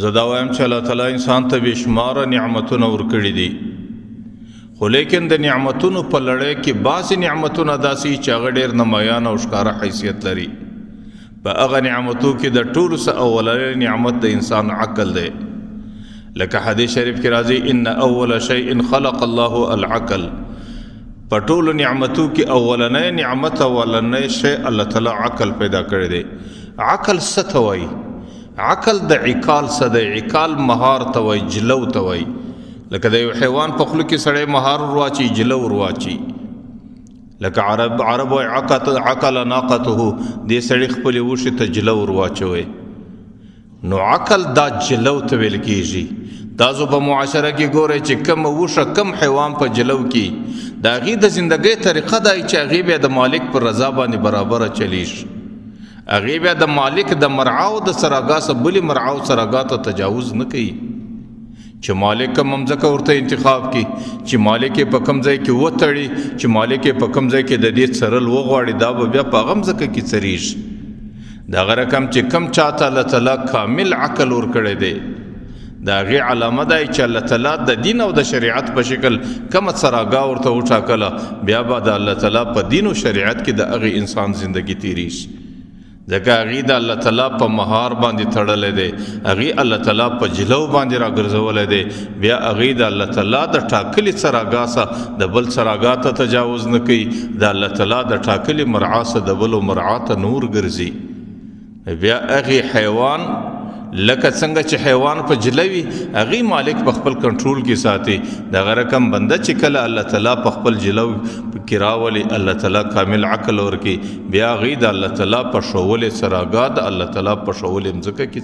زه دا وایم چې الله تعالی انسان ته بېشماره نعمتونه ورکړي دي، خو لیکن د نعمتونو په لړۍ کې بعضې نعمتونه داسې چې هغه ډېر نمایان او ښکاره حیثیت لري. په هغه نعمتو کې د ټولو څه اولنی نعمت د انسان عقل دی. لکه حدیث شریف کې راځي ان اول شیء خلق الله العقل. په ټولو نعمتو کې اولنی نعمت اولنی شی الله تعالی عقل پیدا کړی دی. عقل څه ته وایي؟ عقل د عقال څه دی؟ عقال مهار ته وایي، جلو ته وایي. لکه د یو حیوان په خوله کې سړی مهار ورواچي، جلو ورواچي. لکه عرب وایي عقل ناقته، دې سړي خپلې وښې ته جلو ورواچوي. نو عقل دا جلو ته ویل کېږي. تاسو په معاشره کې ګورئ چې کم وښه کم حیوان په جلو کې د هغې د زندګۍ طریقه دا چې هغې بیا د مالک پر رضا باندې برابره چلیږي. هغې بیا د مالک د مرعاو د سراګا څخه بلې مرعاو سراګا ته تجاوز نه کوي چې مالک کوم مځکه ورته انتخاب کړي، چې مالک یې په کوم ځای کې وتړي، چې مالک یې په کوم ځای کې د دې څرل وغواړي، دا به بیا په هغه مځکه کې څریږي. د هغه رقم چې کم چاته الله تعالی کامل عقل ورکړی دی، د هغې علامه دی چې الله تعالی د دین او د شریعت په شکل کومه څراګا ورته وټاکله، بیا به د الله تعالی په دین او شریعت کې د هغې انسان زندگی تیریږي. ځکه هغې د الله تعالی په مهار باندې تړلی دی، هغې الله تعالی په جلو باندې راګرځولی دی. بیا هغې د الله تعالی د ټاکلي څراګا څخه د بل څراګا ته تجاوز نه کوي، د الله تعالی د ټاکلي مرعا څخه د بلو مرعا ته نور ګرځي. بیا هغې حیوان لکه څنګه چې حیوان په جله وي، هغې مالک په خپل کنټرول کې ساتي. دغه رقم بنده چې کله الله تعالی په خپل جلو کې راولي، الله تعالی کامل عقل ورکړي، بیا هغې د الله تعالی په ښوولې څراګا د الله تعالی په ښوولې مځکه کې